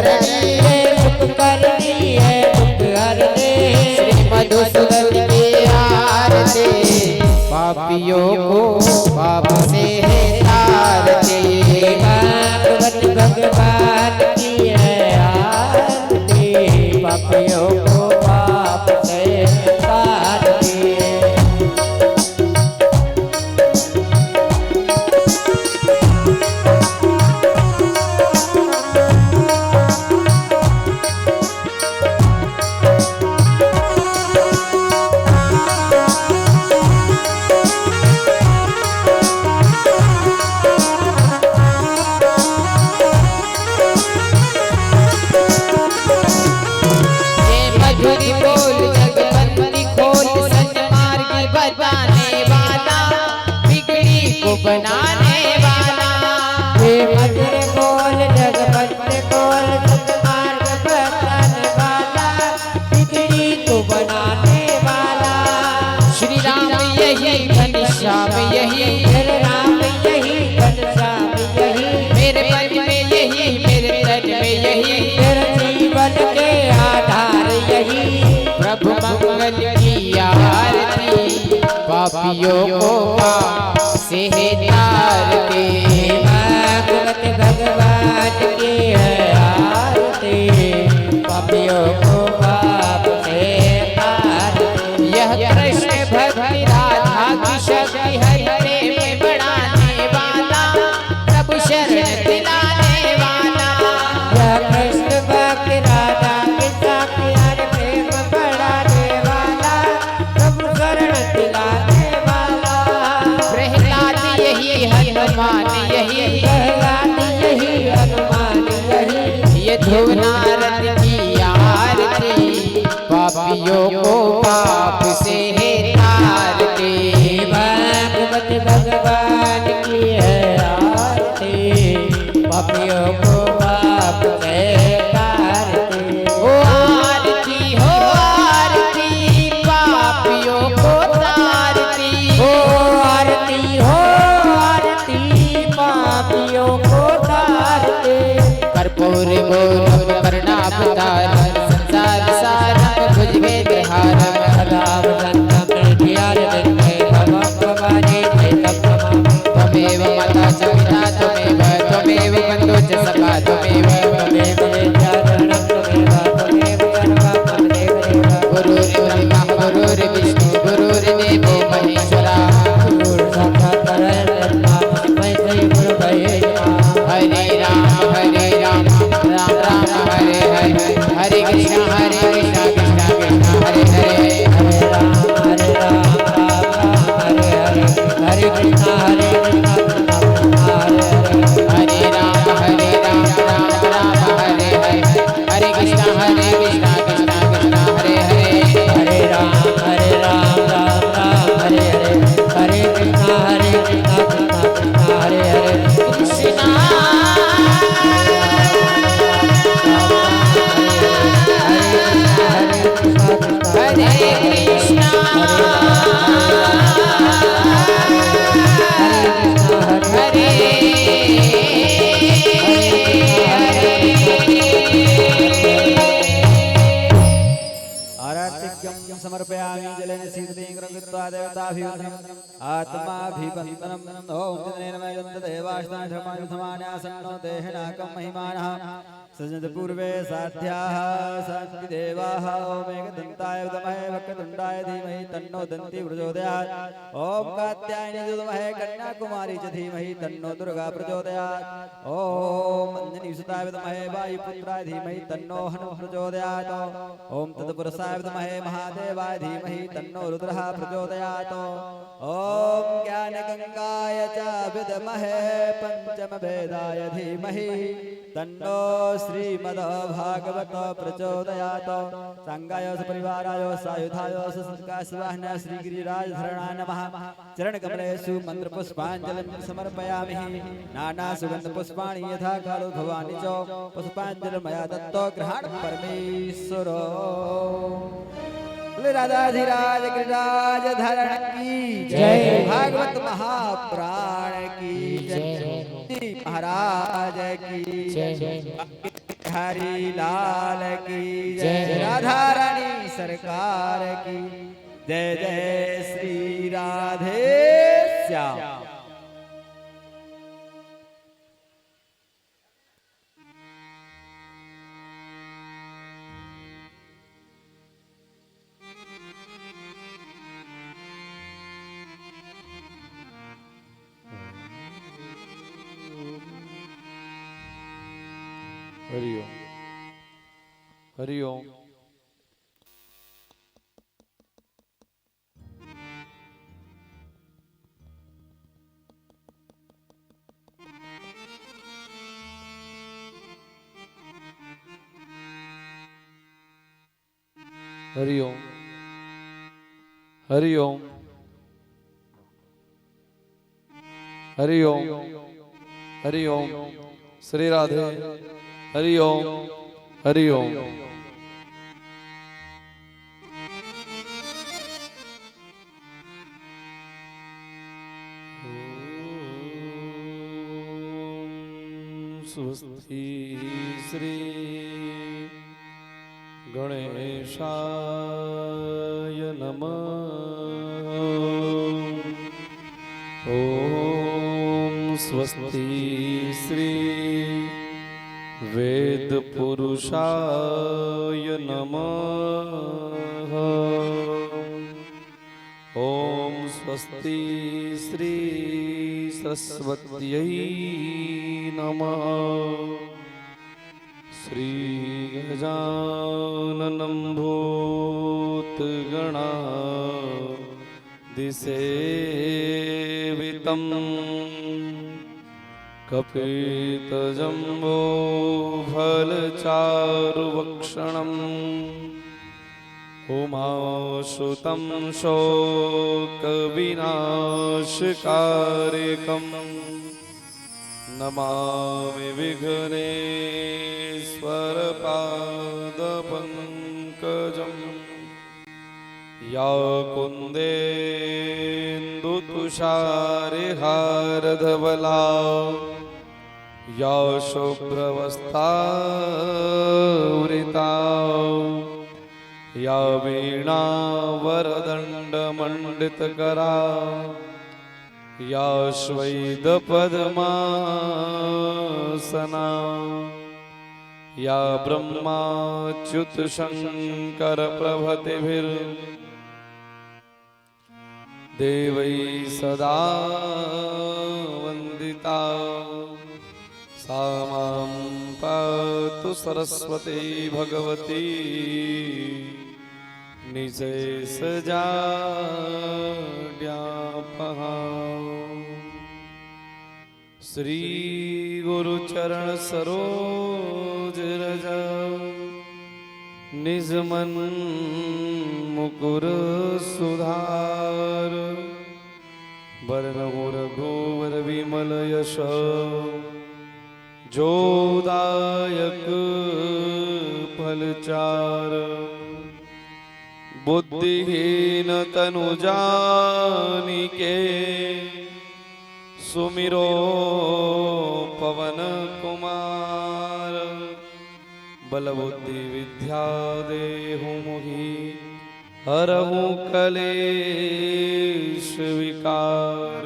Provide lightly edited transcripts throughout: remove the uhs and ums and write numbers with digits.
करनी है, सुख करनी है, दुख हरने। श्री मधुसूदन की आरती, पापियों को पाप से तारते। भागवत भगवान की है आरती, पापियों को पाप से तारते। बनाने वाला हे मधुर बोल जगवंत बोल, सतमार्ग बताने वाला, बिगड़ी को बनाने वाला। श्री राम यही घनश्याम यही, मेरे राम यही घनश्याम यही, मेरे मन में यही, मेरे तन में यही, मेरे जीवन के आधार यही। प्रभु मंगल की आरती, पापियों को पाप से तारते। भागवत भगवान की है आरती, पापियों को पाप से तारते। यह कृष्ण भक्ति राधा की शक्ति है, प्रेम बढ़ाने वाला, प्रभु शरण दिलाने वाला। यह कृष्ण भक्ति राधा की शक्ति है, प्रेम बढ़ाने वाला, प्रभु शरण दिलाने वाला। हनुमान यही, प्रहलाद यही, हनुमान यही। ये ध्रुव नारद की आरती, पापियों को पाप से तारते। भागवत भगवान की है आरती, पापियों को पाप से तारते। ओ आरती हो आरती, पापियों को तारती। ओ आरती हो पापियों को तारते। कर्पूर गौरव कर्णावतारम, संसार सारम भुजगेन्द्रहारम, सदाव संतम ध्यान दत्ते भगवान भवानी चैतम। त्वमेव माता च पिता त्वमेव, त्वमेव बन्धुः च सखा त्वमेव, त्वमेव विद्याधरणं त्वमेव, त्वमेव सर्वं त्वमेव देवः। गुरुर्ब्रह्मा गुरुर्विष्णु गुरुर्देवो महेश्वरः, गुरुर्साक्षात् परब्रह्म तस्मै श्री गुरवे नमः। हरे राम राम राम हरे हरे, हरे कृष्ण कृष्ण कृष्ण हरे हरे, हरे राम राम राम हरे हरे, हरे कृष्ण कृष्ण हरे हरे, हरे राम राम राम हरे हरे, हरे कृष्ण कृष्ण कृष्ण हरे हरे, हरे राम राम राम हरे हरे, हरे कृष्ण कृष्ण कृष्ण हरे हरे। कृष्ण समर्पयामि जलेन शीतलेन कृत्वा देवताभिवन्दनम् आत्माभिवन्दनम्। ओम जनेन मयं देवास्तान् धर्मायुधमान्यासन्नो देहनाकं महिमानः सजन्त पूर्वे साध्याः सन्ति देवाः। ओम एकदन्ताय विद्महे वक्रतुण्डाय धीमहि तन्नो दन्ति प्रचोदयात्। ओम कात्यायनी विद्महे कन्याकुमारी च धीमहि तन्नो दुर्गा प्रचोदयात्। ओम अंजनीसुताय विद्महे वायुपुत्राय धीमहि तन्नो हनुः प्रचोदयात्। ओम तत्पुरुषाय विद्महे महादेवाय धीमहि तन्नो रुद्रः प्रचोदयात्। ओम ज्ञानगंगाय च विद्महे पंचमवेदाय धीमहि तन्नो श्रीमद्भागवत प्रचोदयात्। सांगाय सपरिवाराय सायुधाय सत्काशवाहनाय श्रीगिरिराजधरणाय नमः। चरणकमलेषु मन्त्रपुष्पाञ्जलिं समर्पयामि। नानासुगन्धपुष्पाणि यथा कालो भवानि च पुष्पाञ्जलिर्मया दत्तो गृहाण परमेश्वरो। राधाधिराज गिरिराज धरण की जय, भागवत महाप्राण की जय, महाराज की जय। बिहारी लाल की जय। जय। राधा रानी सरकार की जय। जय श्री राधे श्याम। हरि ओम हरि ओम। हरि ओम हरि ओम हरि ओम हरि ओम। श्री राधे हरि ओम हरि ओम। स्वस्ति श्री गणेशाय नमः। ओम स्वस्ति श्री वेद पुरुषाय नमः। ओम स्वस्ति श्री सरस्वत्यै नमः। श्री गजाननं भूतगणादिसेवितं कपितजम्बो फलचारुभक्षणम् उमासुतं शोकविनाशकारिकम् नमामि विघ्नेश्वरपादपङ्कजम्। या कुन्देन्दुतुषारहारधवला या शुभ्रवस्त्रावृता या वीणावरदण्डमण्डितकरा या श्वेतपद्मासना या ब्रह्माच्युतशङ्करप्रभृतिभिर्देवैः सदा वन्दिता। सा मां पातु सरस्वती भगवती निशेषजाड्यापहा। श्री गुरुचरण सरोज रज निजमन मुकुर सुधार। वरनमो रघुवर विमल यश जोदायक फलचार। बुद्धिहीन तनु जानिके सुमिरो पवन कुमार। बल बुद्धि विद्या देहु मुहि हरहु कलेश विकार।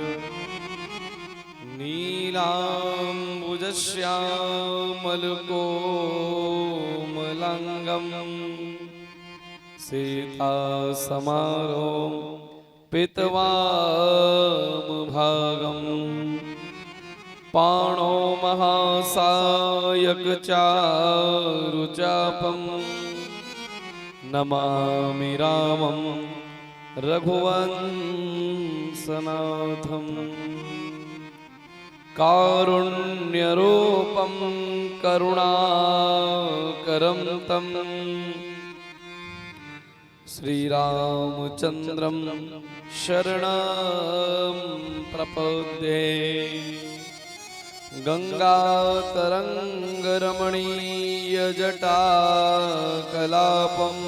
नीलाम्बुजश्यामलकोमलाङ्गं सीतासमारोह पितवामभागम्। पाणो महासायकचारुचापं नमामि रामं रघुवंशनाथम्। कारुण्यरूपं करुणाकरं तं श्रीरामचन्द्रं शरणं प्रपद्ये। गङ्गातरङ्गरमणीयजटाकलापं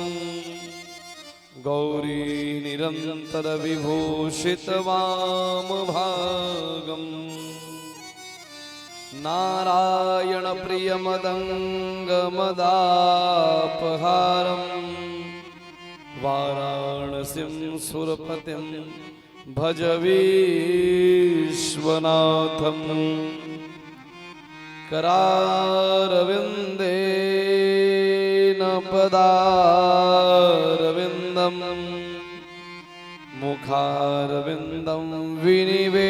गौरीनिरन्तरविभूषितवामभागम्। नारायण प्रियमदङ्गमदापहारम् वाराणसीं सुरपतिं भज विश्वनाथम् करारविन्देन पदारविन्दम् मुखारविन्दं विनिवेशयन्तम्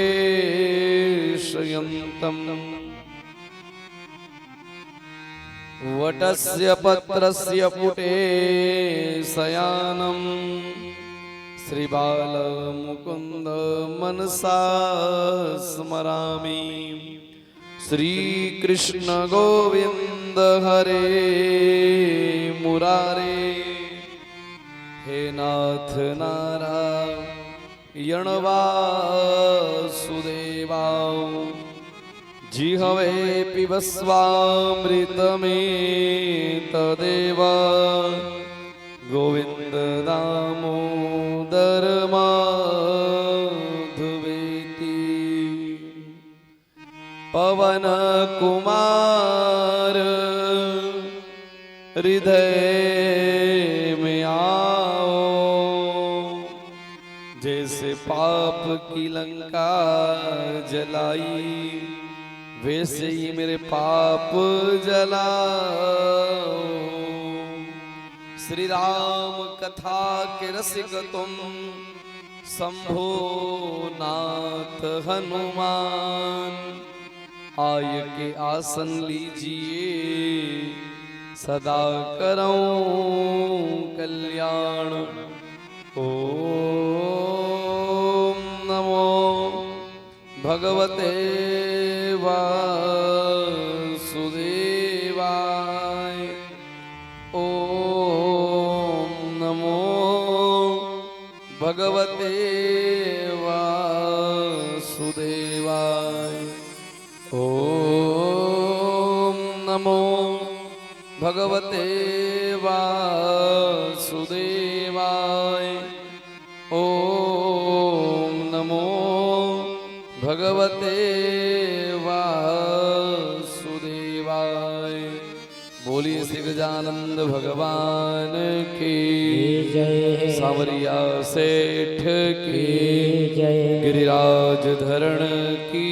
वटस्य पत्रस्य पुटे शयानं श्रीबालमुकुन्द मनसा स्मरामि श्रीकृष्ण गोविन्द हरे मुरारे हे नाथ नारायण वासुदेवा जिह्वे पिबस्वामृतमेतदेव गोविन्द दामोदर माधवेति पवन कुमार हृदय में आओ जैसे पाप की लंका जलाई वैसे ही मेरे पाप जलाओ। श्री राम कथा के रसिक तुम शंभो नाथ हनुमान आय के आसन लीजिए सदा करो कल्याण। ओम नमो भगवते वासुदेवाय। ओम नमो भगवते वासुदेवाय। ओम नमो भगवते वासुदेवाय। ओम नमो भगवते वासुदेवाय। बोलिए श्री गजानंद भगवान की जय। सावरिया सेठ की जय। गिरिराज धरण की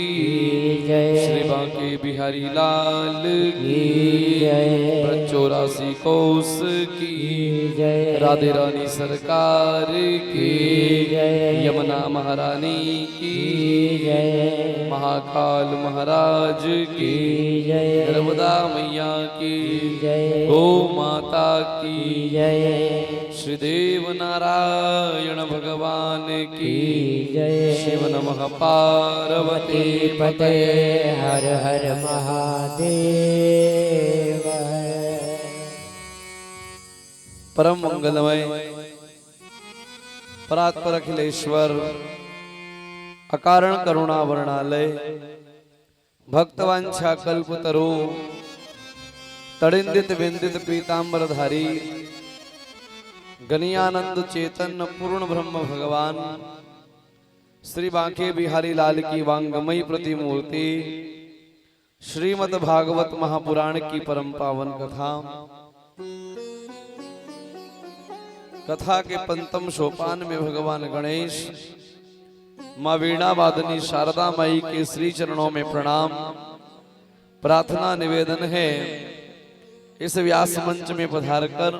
जय। श्री बांके बिहारी लाल की जय। 84 कोस की जय। राधे रानी सरकार की जय। यमुना महारानी की जय। महाकाल महाराज की जय। नर्मदा मैया की जय। गौ माता की जय। श्री देव नारायण भगवान की जय। शिव नमः पार्वती पते हर हर महादेव। परम मंगलमय परात्पर अखिलेश्वर अकारण करुणा वर्णालय भक्तवांछा कल्पतरु तड़िंदित विंदित पीतांबरधारी गणियानंद चेतन पूर्ण ब्रह्म भगवान श्री बांके बिहारी लाल की वांगमयी प्रतिमूर्ति श्रीमद् भागवत महापुराण की परम पावन कथा कथा के पंचम सोपान में भगवान गणेश माँ वीणा वादनी शारदा माई के श्री चरणों में प्रणाम प्रार्थना निवेदन है। इस व्यास मंच में पधारकर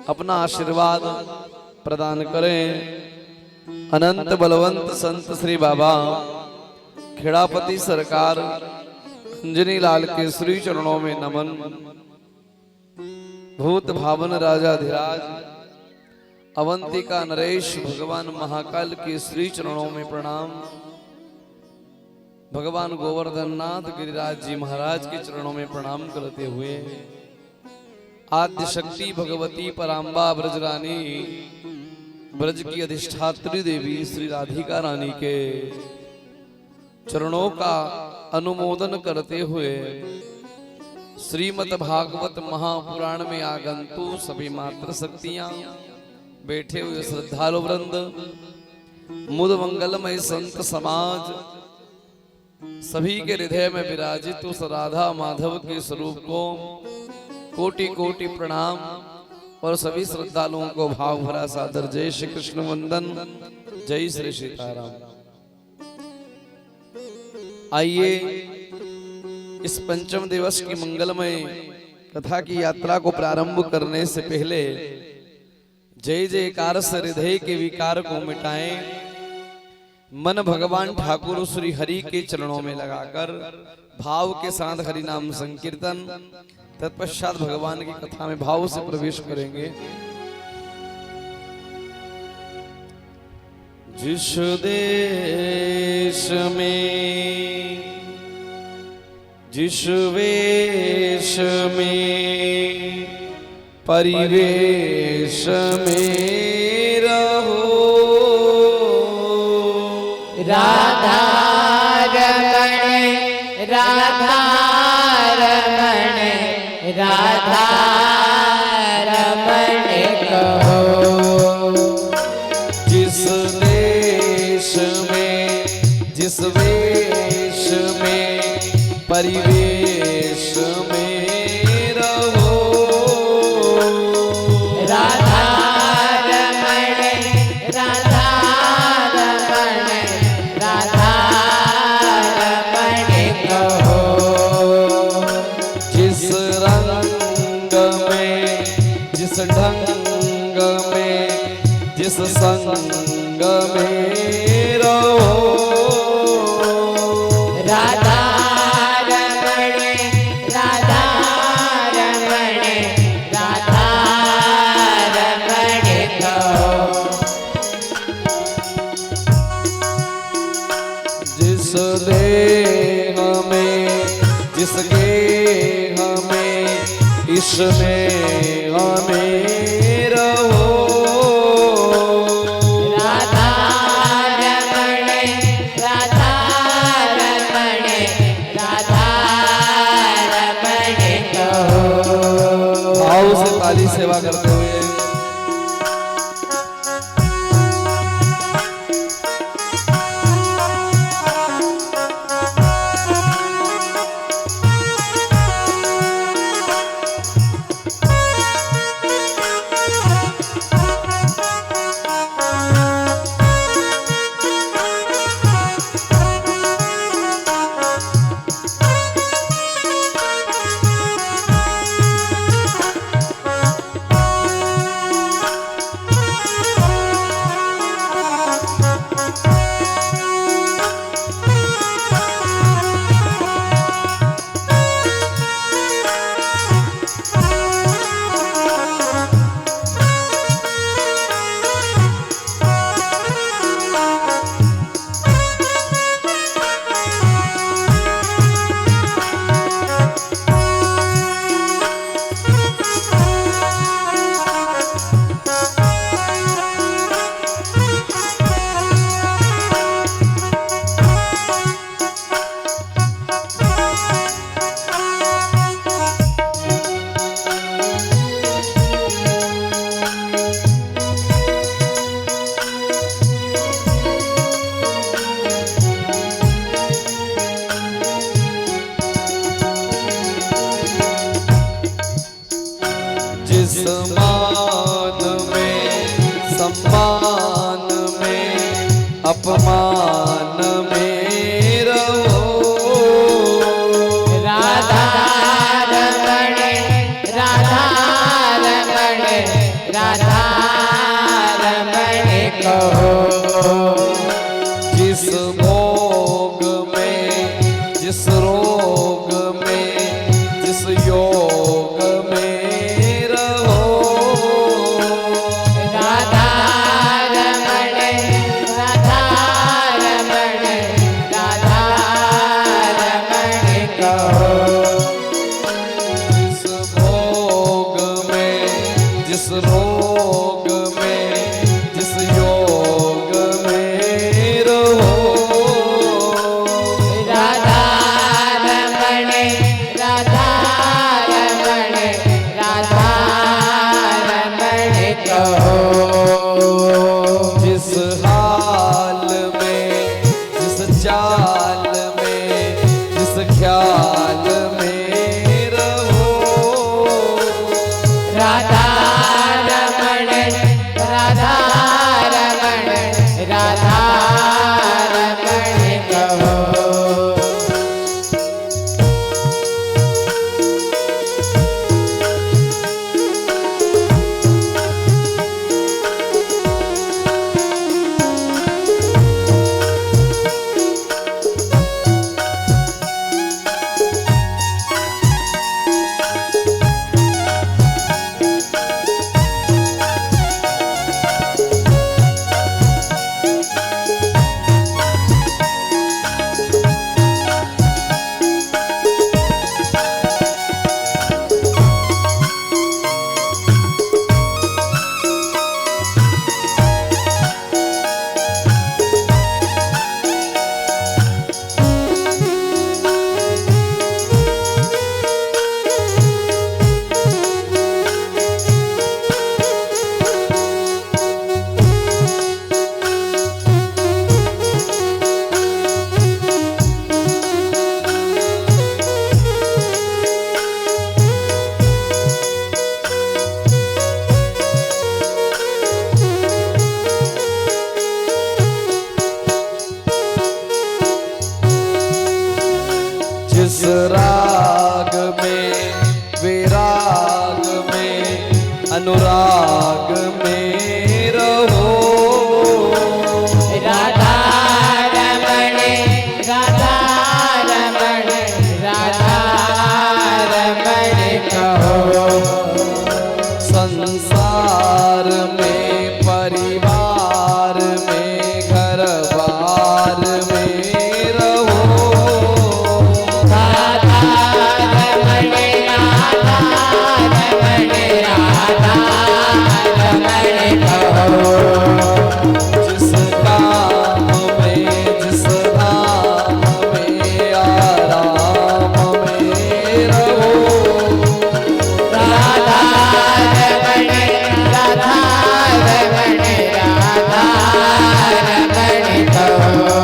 अपना आशीर्वाद प्रदान करें। अनंत बलवंत संत श्री बाबा खेड़ापति सरकार अंजनी लाल के श्री चरणों में नमन। भूत भावन राजाधिराज अवंतिका नरेश भगवान महाकाल के श्री चरणों में प्रणाम। भगवान गोवर्धन नाथ गिरिराज जी महाराज के चरणों में प्रणाम करते हुए आद्य शक्ति भगवती पराम्बा ब्रजरानी ब्रज की अधिष्ठात्री देवी श्री राधिका रानी के चरणों का अनुमोदन करते हुए श्रीमद् भागवत महापुराण में आगंतु सभी मात्र शक्तियां बैठे हुए श्रद्धालु वृंद मुद मंगलमय संत समाज सभी के हृदय में विराजित उस राधा माधव के स्वरूप को कोटि कोटि प्रणाम और सभी श्रद्धालुओं को भाव भरा सादर जय श्री कृष्ण वंदन, जय श्री सीताराम। आइए इस पंचम दिवस की मंगलमय कथा की यात्रा को प्रारंभ करने से पहले जय जयकार से हृदय के विकार को मिटाएं, मन भगवान ठाकुर श्री हरि के चरणों में लगाकर भाव के साथ हरि नाम संकीर्तन, तत्पश्चात भगवान की कथा में भाव से प्रवेश करेंगे। जिस देश में जिस वेश में परिवेश में रहो, राधा रमण राधा रमण राधा रमण कहो। जिस देश में जिस वेश में परिवेश में रहो, राधा रमण राधा रमण राधा रमण कहो। जिस रंग में जिस ढंग में जिस संग में रहो, राधा रमण राधा रमण राधा रमण कहो। जिस देह में जिस गेह में इसमें हमें रहो, राधा रमण राधा रमण राधा रमण कहो। भाव से ताली सेवा करते हुए जिस मान में सम्मान में अपमान में रहो, राधा रमण राधा रमण राधा रमण कहो। जिस भोग में जिस रोग में जिस योग में रहो, राधा रमण राधा रमण राधा रमण कहो। जिस भोग में जिस रोग में जिस योग में रहो, राधा रमण राधा ख्याल में रहो। राधा रमण राधा रमण राधा रमण कहो। जिस राग में विराग में अनुराग में रहो। राधा रमण राधा रमण राधा रमण कहो। संसार में परिवार में घर बार में रहो। राधा रमण राधा रमण राधा रमण कहो। जिस काम में जिस धाम में आराम में रहो। राधा रमण राधा रमण राधा रमण कहो।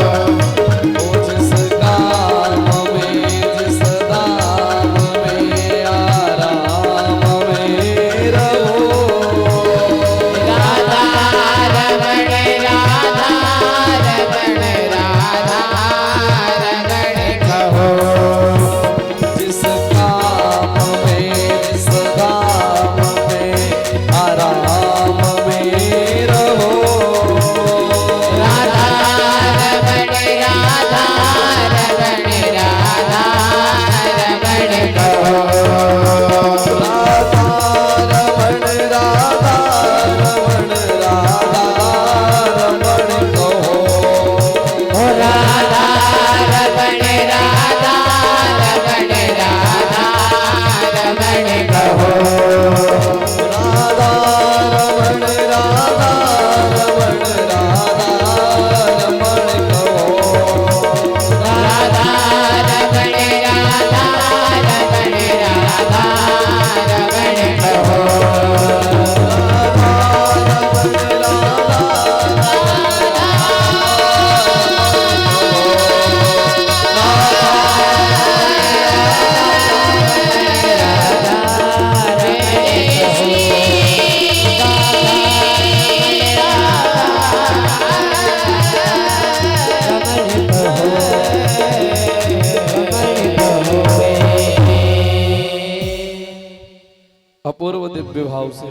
जिस काम में जिस धाम में आराम में रहो। राधा रमण राधा रमण राधा रमण कहो। जिस काम में जिस धाम में आराम में रहो। राधा रमण राधा रमण राधा रमण कहो। राधा रमण राधा रमण राधा रमण कहो। ओ राधा रमण राधा रमण राधा रमण कहो। राधा रमण राधा रमण राधा रमण कहो। राधा रमण राधा रमण राधा रमण कहो। अपूर्व दिव्य भाव से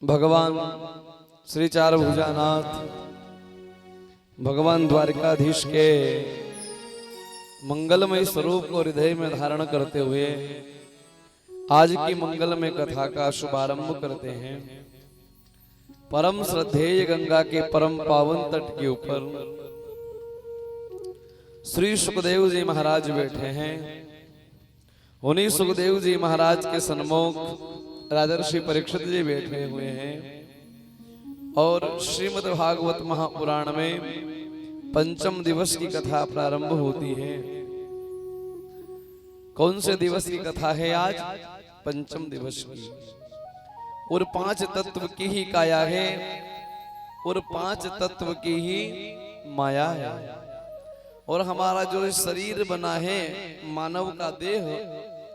भगवान श्री चार भुजानाथ भगवान द्वारिकाधीश के मंगलमय स्वरूप को हृदय में धारण करते हुए आज की मंगलमय कथा का शुभारंभ करते हैं। परम श्रद्धेय गंगा के परम पावन तट के ऊपर श्री सुखदेव जी महाराज बैठे हैं। उन्हीं सुखदेव जी महाराज के सन्मुख राजर्षि परीक्षित जी बैठे हुए हैं और श्रीमद् भागवत महापुराण में पंचम दिवस की कथा प्रारंभ होती है। कौन से दिवस की कथा है आज? पंचम दिवस की। और पांच तत्व की ही काया है और पांच तत्व की ही माया है। और हमारा जो शरीर बना है मानव का देह,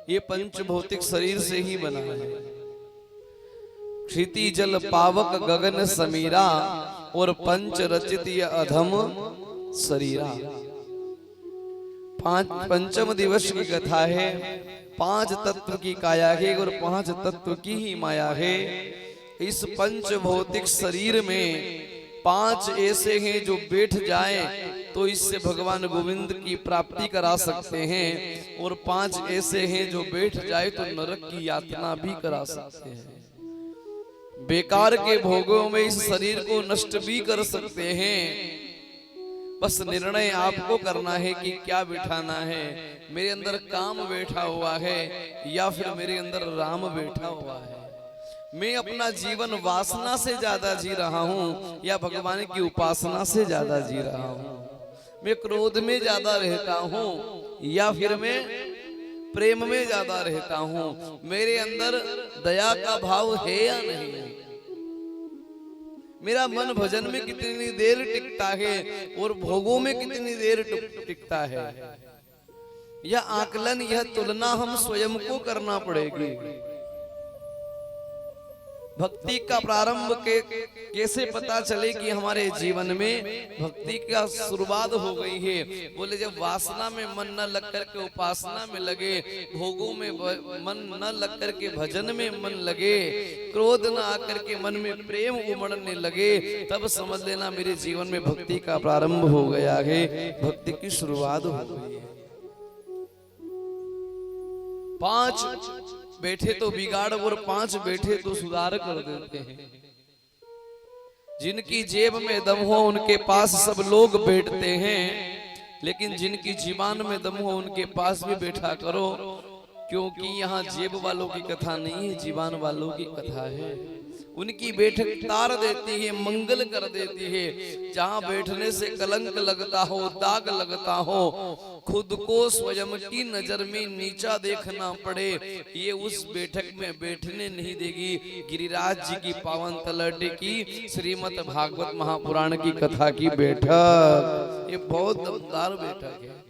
ये पंच भौतिक शरीर से ही बना है। क्षिति जल पावक गगन समीरा और पंच रचित ये अधम शरीरा। पंचम दिवस की कथा है। 5 तत्व की काया है और 5 तत्व की ही माया है। इस पंच भौतिक शरीर में 5 ऐसे हैं जो बैठ जाए तो इससे भगवान गोविंद की प्राप्ति करा सकते हैं, और 5 ऐसे हैं जो बैठ जाए तो नरक की यातना भी करा सकते हैं। बेकार के भोगों में इस शरीर को नष्ट भी कर सकते हैं। बस निर्णय आपको करना है कि क्या बिठाना है। मेरे अंदर काम बैठा हुआ है या फिर मेरे अंदर राम बैठा हुआ है। मैं अपना जीवन वासना से ज्यादा जी रहा हूँ या भगवान की उपासना से ज्यादा जी रहा हूँ। मैं क्रोध में ज्यादा रहता हूँ या फिर मैं प्रेम में ज्यादा रहता हूँ। मेरे अंदर दया का भाव है या नहीं। मेरा मन भजन में कितनी देर टिकता है और भोगों में कितनी देर टिकता है। यह आकलन, यह तुलना हम स्वयं को करना पड़ेगी। भक्ति का प्रारंभ कैसे पता चले कि हमारे जीवन में भक्ति का शुरुआत हो गई है। बोले जब वासना में मन न लग करके उपासना में लगे, भोगों में मन न लग करके भजन में मन लगे, क्रोध न आकर के मन में प्रेम उमड़ने लगे, तब समझ लेना मेरे जीवन में भक्ति का प्रारंभ हो गया है, भक्ति की शुरुआत हो गई है। 5 बैठे तो बिगाड़ और 5 बैठे तो सुधार कर देते हैं। जिनकी जेब में दम हो उनके पास सब लोग बैठते हैं, लेकिन जिनकी जीवान में दम हो उनके पास भी बैठा करो, क्योंकि यहाँ जेब वालों की कथा नहीं है, जीवान वालों की कथा है। उनकी बैठक तार देती है, मंगल कर देती है। जहाँ बैठने से कलंक लगता हो, दाग लगता हो, खुद को स्वयं की नजर में नीचा देखना पड़े, ये उस बैठक में बैठने नहीं देगी। गिरिराज जी की पावन तलहटी की श्रीमद् भागवत महापुराण की कथा की बैठक, ये बहुत दमदार बैठक है।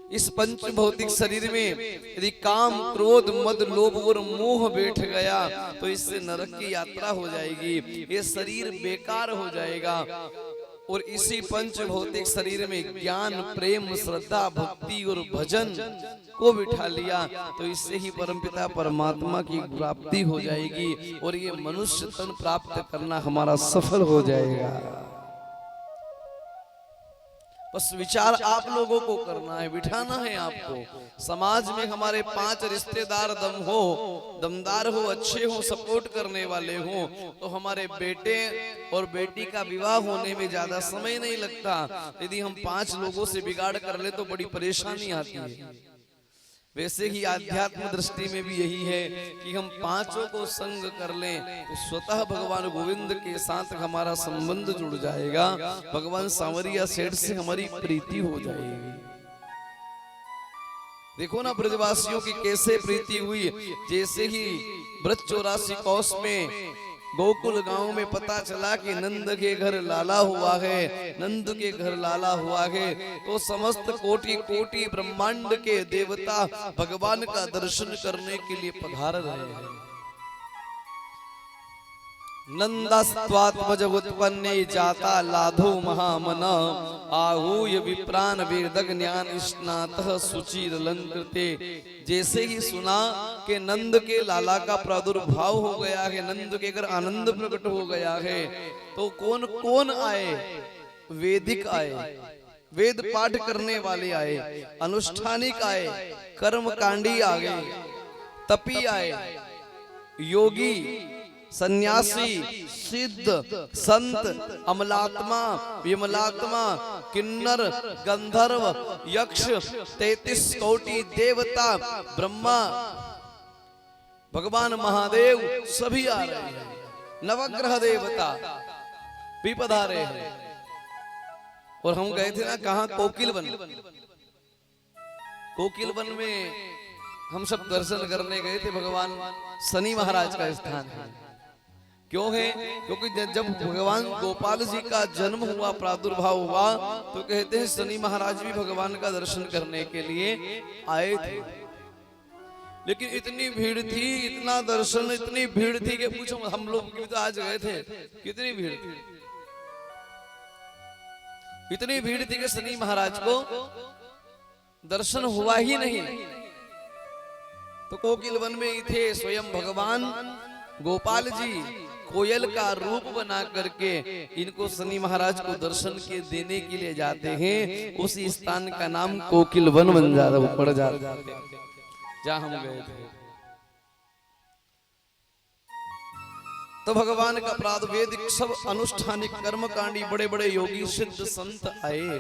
इस पंच भौतिक शरीर में यदि काम, क्रोध, मद, लोभ और मोह बैठ गया तो इससे नरक की यात्रा हो जाएगी। ये शरीर बेकार हो जाएगा। और इसी पंच भौतिक शरीर में ज्ञान, प्रेम, श्रद्धा, भक्ति और भजन को बिठा लिया तो इससे ही परमपिता परमात्मा की प्राप्ति हो जाएगी और ये मनुष्य तन प्राप्त करना हमारा सफल हो जाएगा। बस विचार आप लोगों को करना है, बिठाना है आपको। समाज में हमारे 5 रिश्तेदार दमदार हो, अच्छे हो, सपोर्ट करने वाले हो, तो हमारे बेटे और बेटी का विवाह होने में ज्यादा समय नहीं लगता। यदि हम 5 लोगों से बिगाड़ कर ले तो बड़ी परेशानी आती है। वैसे ही आध्यात्म दृष्टि में भी यही है कि हम 5 को संग कर लें तो स्वतः भगवान गोविंद के साथ हमारा संबंध जुड़ जाएगा। भगवान सांवरिया सेठ से हमारी प्रीति हो जाएगी। देखो ना ब्रजवासियों की कैसे प्रीति हुई। जैसे ही ब्रज 84 कोस में गोकुल गांव में पता चला कि नंद के घर लाला हुआ है, नंद के घर लाला हुआ है, तो समस्त कोटि कोटि ब्रह्मांड के देवता भगवान का दर्शन करने के लिए पधार रहे हैं। नंदस्त्वात्मज उत्पन्ने जाता लाधो महामन आहूय विप्रान वेद ज्ञान स्नातः सुचिर अलंकृते। जैसे ही सुना कि नंद के लाला का प्रादुर्भाव हो गया है, नंद के घर आनंद प्रकट हो गया है, तो कौन कौन आए? वेदिक आए, वेद पाठ करने वाले आए, अनुष्ठानिक आए, कर्मकांडी आ गए, तपी आए, योगी, सन्यासी, सिद्ध, संत, अमलात्मा, विमलात्मा, किन्नर, गंधर्व, यक्ष, 33 कोटि देवता, ब्रह्मा, भगवान महादेव सभी आ रहे हैं। नवग्रह देवता भी पधारे हैं। और हम गए थे ना कहाँ? कोकिल वन। कोकिल वन में हम सब दर्शन करने गए थे। भगवान शनि महाराज का स्थान है। क्यों है? क्योंकि जब भगवान गोपाल जी का जन्म हुआ, प्रादुर्भाव हुआ, तो कहते हैं शनि महाराज भी भगवान का दर्शन करने के लिए आए थे। लेकिन इतनी भीड़ थी, इतना दर्शन, इतनी भीड़ थी कि पूछो, हम लोग भी तो आज गए थे, कितनी भीड़ थी। इतनी भीड़ थी कि शनि महाराज को दर्शन हुआ ही नहीं। तो कोकिल वन में ही थे स्वयं भगवान गोपाल जी, कोयल का रूप बना करके इनको शनि महाराज को दर्शन के देने के लिए जाते हैं। उसी स्थान का नाम कोकिल वन बन जाता, पड़ जाता है जहां हम गए थे। तो भगवान का अपराध वैदिक सब अनुष्ठानिक कर्मकांडी बड़े बड़े योगी सिद्ध संत आए,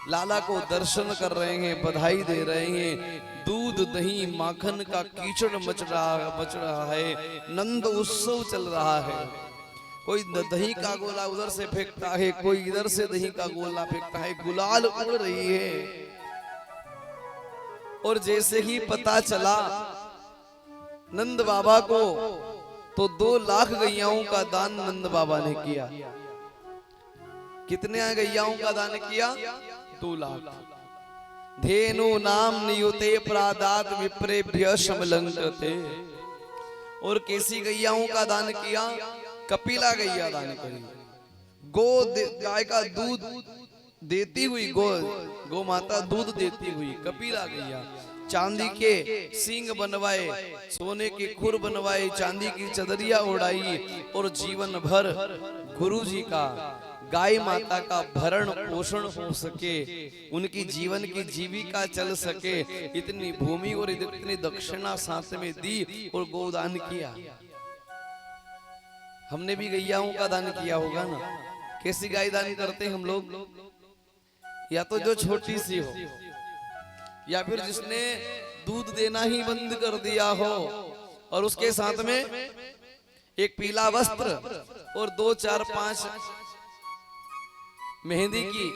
लाला को दर्शन कर रहे हैं, बधाई दे रहे हैं। दूध दही माखन का कीचड़ मच रहा है, नंद उत्सव चल रहा है। कोई दही का गोला उधर से फेंकता है, कोई इधर से दही का गोला फेंकता है, गुलाल उड़ रही है। और जैसे ही पता चला नंद बाबा को, तो 2 लाख गैयाओं का दान नंद बाबा ने किया। कितने गैयाओं का दान किया? 2 लाख। धेनु नाम नियुते प्रादात विप्रेभ्य समलंकते। और कैसी गैयाओं का दान किया? कपिला गैया दान करी। गाय का दूध देती हुई गो माता दूध देती हुई कपिला गैया। चांदी के सींग बनवाए, सोने के खुर बनवाए, चांदी की चदरिया उड़ाई, और जीवन भर गुरु जी का, गाय माता का भरण पोषण हो सके, उनकी जीवन की जीविका चल सके, इतनी भूमि और इतनी दक्षिणा साथ में दी और गोदान किया। हमने भी गैयाओं का दान किया होगा ना। कैसी गाय दान करते हैं हम लोग? या तो जो छोटी सी हो, या फिर जिसने दूध देना ही बंद कर दिया हो, और उसके साथ में एक पीला वस्त्र और 2 4 5 मेहंदी की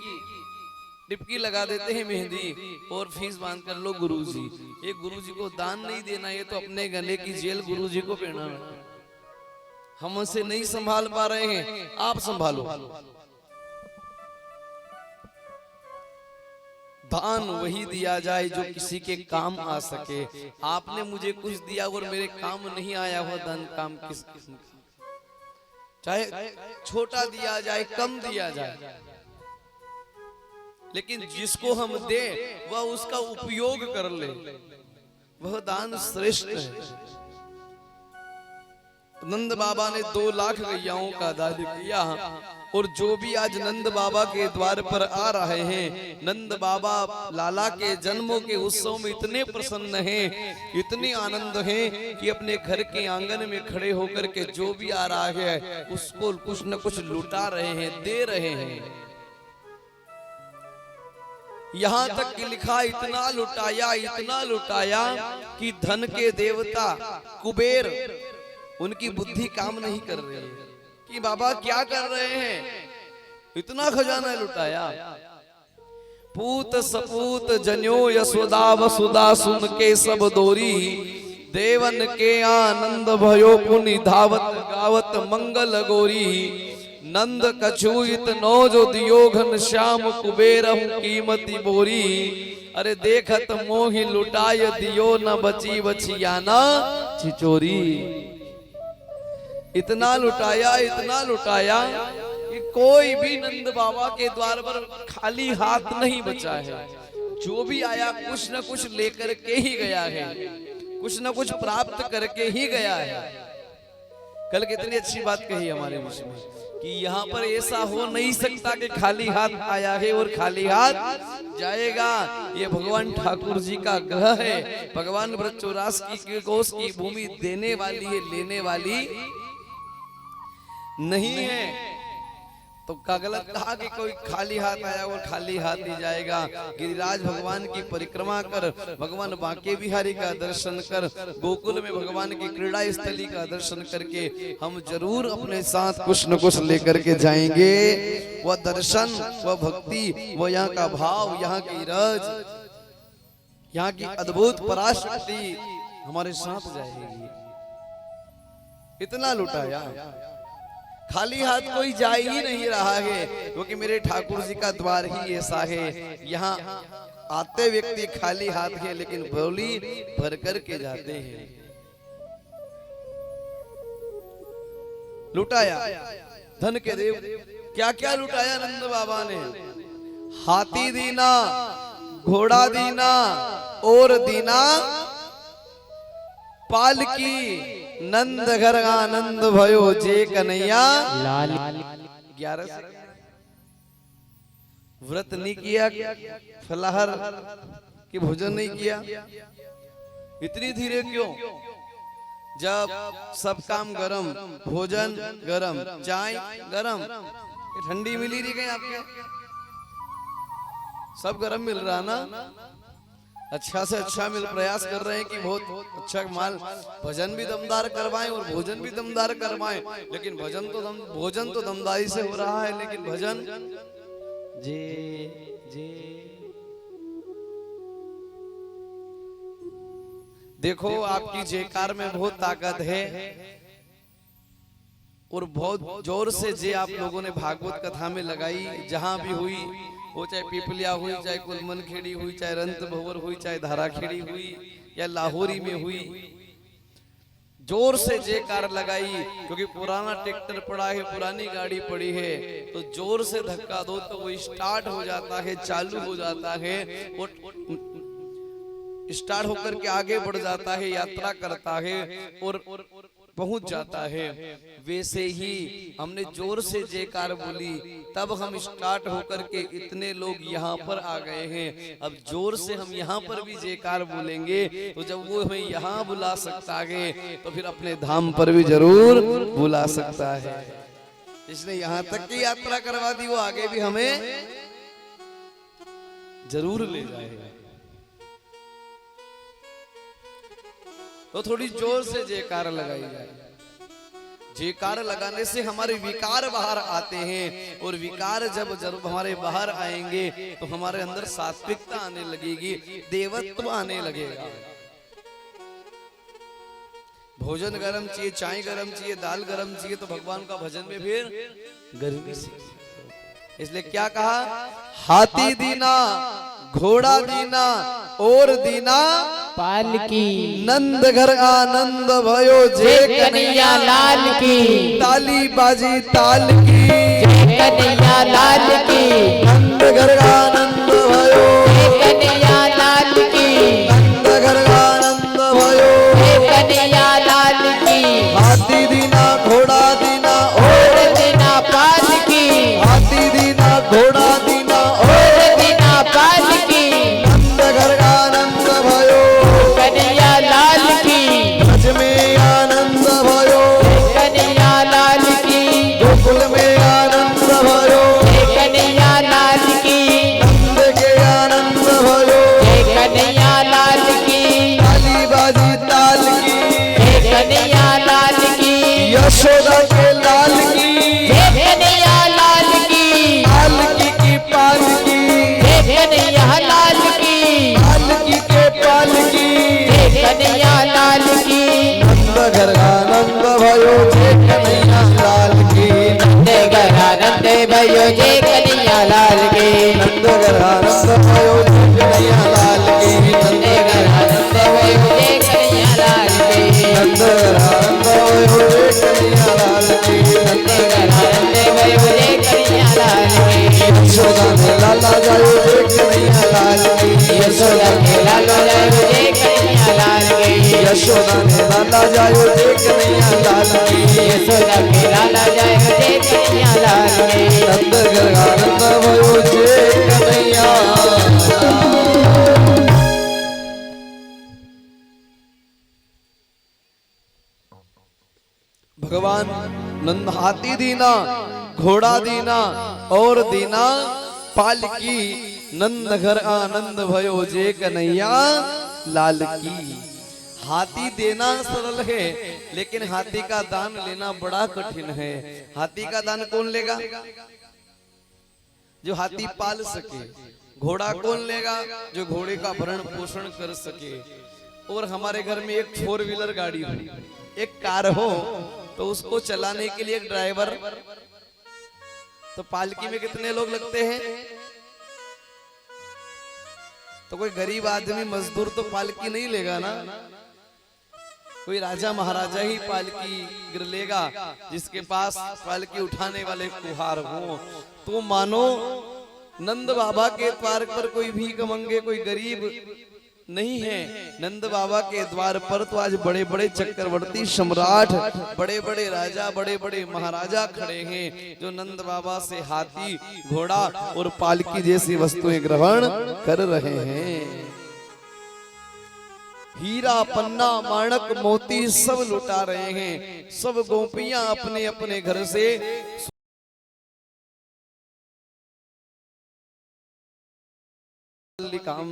टिपकी लगा देते हैं मेहंदी, और फीस बांध कर लो गुरुजी। ये गुरुजी को दान नहीं देना, ये तो अपने गले की जेल गुरुजी को पहनाना। हम उसे नहीं संभाल पा रहे हैं, आप संभालो। दान वही दिया जाए जो किसी के काम आ सके। आपने मुझे कुछ दिया और मेरे काम नहीं आया हुआ दान काम किस किस्म का? चाहे छोटा दिया जाए, कम दिया जाए, लेकिन जिसको हम दे वह उसका उपयोग कर ले, वह दान श्रेष्ठ है। नंद बाबा ने 2 लाख गैयाओं का दान किया। और जो भी आज नंद बाबा के द्वार पर आ रहे हैं, नंद बाबा लाला के जन्मों के उत्सव में इतने प्रसन्न हैं, इतने आनंद हैं कि अपने घर के आंगन में खड़े होकर के जो भी आ रहा है उसको कुछ न कुछ लुटा रहे हैं, दे रहे हैं। यहाँ तक कि लिखा, इतना लुटाया कि धन के देवता कुबेर, उनकी बुद्धि काम नहीं कर रही है कि बाबा क्या कर रहे हैं, इतना खजाना लुटाया। पूत सपूत जन्यो यशोदा वसुदा सुन के सब दोरी, देवन के आनंद भयो पुनि धावत गावत मंगल गोरी। नंद कछुइत नौजो दियो घन श्याम कुबेरम कीमती बोरी। अरे देखत मोहि लुटाय दियो न बची बचियाना छिचोरी। इतना लुटाया कि कोई भी नंद बाबा के द्वार पर खाली हाथ नहीं बचा है। जो भी आया कुछ न कुछ लेकर के ही गया है, कुछ न कुछ प्राप्त करके ही गया है। कल कितनी अच्छी बात कही हमारे विषय में कि यहाँ पर ऐसा हो नहीं सकता कि खाली हाथ आया है और खाली हाथ जाएगा। ये भगवान ठाकुर जी का ग्रह है। भगवान ब्रजचौरास की कोष की भूमि देने वाली है, लेने वाली नहीं है। तो का गलत कहा कि कोई खाली हाथ आया और खाली हाथ ही जाएगा। गिरिराज भगवान की परिक्रमा कर, भगवान बांके बिहारी का दर्शन कर, गोकुल में भगवान की क्रीड़ा स्थली का दर्शन करके हम जरूर अपने साथ कुछ न कुछ लेकर के जाएंगे। वह दर्शन, वह भक्ति, वह यहाँ का भाव, यहाँ की रज, यहाँ की अद्भुत पराशक्ति हमारे साथ जाएगी। इतना लुटाया, खाली हाथ कोई जा ही नहीं रहा है, क्योंकि मेरे ठाकुर जी का द्वार ही ऐसा है। यहाँ आते व्यक्ति खाली हाथ है, लेकिन झोली भर कर के जाते हैं। लुटाया धन के देव, क्या क्या लुटाया नंद बाबा ने। हाथी दीना, घोड़ा दीना और दीना पालकी। नंद घर आनंद भयो जे कन्हैया लाल 11 से व्रत नहीं किया, फलाहार की भोजन नहीं किया, इतनी धीरे क्यों? जब सब काम गरम, भोजन गरम, चाय गरम, ठंडी मिली नहीं गई आपके, सब गरम मिल रहा ना, अच्छा से अच्छा मिल, प्रयास कर रहे हैं कि बहुत अच्छा माल, भजन भी दमदार करवाएं और भोजन भी दमदार करवाएं। लेकिन भोजन तो दमदारी से हो रहा है, लेकिन भजन जे जे देखो आपकी जयकार में बहुत ताकत है और बहुत जोर से जे आप लोगों ने भागवत कथा में लगाई, जहां भी हुई, वो चाहे पिपलिया हुई, चाहे कुलमन खेड़ी हुई, चाहे रंत भंवर हुई, चाहे धारा खेड़ी हुई या लाहौरी में हुई, जोर से जयकार लगाई। क्योंकि पुराना ट्रैक्टर पड़ा है, पुरानी गाड़ी पड़ी है, तो जोर से धक्का दो तो वो स्टार्ट हो जाता है, चालू हो जाता है, वो स्टार्ट होकर के आगे बढ़ जाता है, यात्रा करता है और पहुंच जाता है। वैसे ही हमने जोर से जयकार बोली, तब हम स्टार्ट होकर के इतने लोग यहाँ पर आ गए हैं। अब जोर से हम यहाँ पर भी जयकार बोलेंगे, तो जब वो हमें यहाँ बुला सकता है, तो फिर अपने धाम पर भी जरूर बुला सकता है। इसने यहाँ तक की यात्रा करवा दी, वो आगे भी हमें जरूर ले जाएगा। तो थोड़ी जोर से जयकार लगाई जाए। जयकार लगाने से हमारे विकार बाहर आते हैं, और विकार जब हमारे बाहर आएंगे तो हमारे अंदर सात्विकता आने लगेगी, देवत्व आने लगेगा। भोजन गरम चाहिए, चाय गरम चाहिए, दाल गरम चाहिए, तो भगवान का भजन में फिर गर्मी से। इसलिए क्या कहा? हाथी दीना, घोड़ा दीना और दीना पालकी। नंद घर आनंद भयो जे कन्हैया लाल की। ताली बाजी ताल की, कन्हैया लाल की। नंद घर आनंद भयो कन्हैया लाल की। नंद घर आनंद भयो कन्हैया लाल की। हाथी दीना, घोड़ा दीना और दीना पालकी। हाथी दीना, घोड़ा दीना और दीना पालकी। नंद घर आनंद भयो कन्हैया लाल की। ब्रज में आनंद भयो, कन्हैया लाल की। गोकुल में आनंद भयो, कन्हैया लाल की। नंद के आनंद भयो, कन्हैया लाल की। ताली बाजी ताल की, कन्हैया लाल की। यशोदा के लाल की, कन्हैया लाल की। पालकी की पालकी, कन्हैया लाल की। पालकी के पालकी, कन्हैया लाल की। नंद घर आनंद भयो जे कन्हैया लाल की, नंद घर आनंद भयो जे कन्हैया लाल की। नंद घर आनंद भयो जे कन्हैया लाल की, नंद घर आनंद भयो जे कन्हैया लाल की। नंद घर आनंद भयो जे कन्हैया लाल की, नंद घर आनंद भयो जे कन्हैया लाल की। यशोदा ने लाला जायो जे कन्हैया लाल की, यशोदा के लालो जायो जे कन्हैया लाल की। यशोदा ने लाला जायो जे कन्हैया लाल की, यशोदा के लाला जायो जे कन्हैया लाल की। नंद घर आनंद भयो जे कन्हैया भगवान नंद हाथी दीना, घोड़ा दीना और दीना पालकी। नंद घर आनंद भयो जे कन्हैया लाल की। हाथी देना सरल है, लेकिन हाथी का दान लेना बड़ा कठिन है। हाथी का दान कौन लेगा? जो हाथी पाल सके। घोड़ा कौन लेगा? जो घोड़े का भरण पोषण कर सके। और हमारे घर में एक 4 व्हीलर गाड़ी हो, एक कार हो, तो उसको चलाने के लिए एक ड्राइवर, तो पालकी में कितने लोग लगते हैं? तो कोई गरीब आदमी मजदूर तो पालकी नहीं लेगा ना, कोई राजा महाराजा ही पालकी लेगा, जिसके पास पालकी उठाने वाले कुहार हो। तो मानो नंद बाबा के द्वार पर कोई भीख मंगे, कोई गरीब नहीं है। नंद बाबा के द्वार पर तो आज बड़े बड़े चक्रवर्ती सम्राट, बड़े बड़े राजा, बड़े बड़े महाराजा खड़े हैं, जो नंद बाबा से हाथी, घोड़ा और पालकी जैसी वस्तुएं ग्रहण कर रहे हैं। हीरा पन्ना माणक मोती सब लुटा रहे हैं। सब गोपियां अपने अपने घर से काम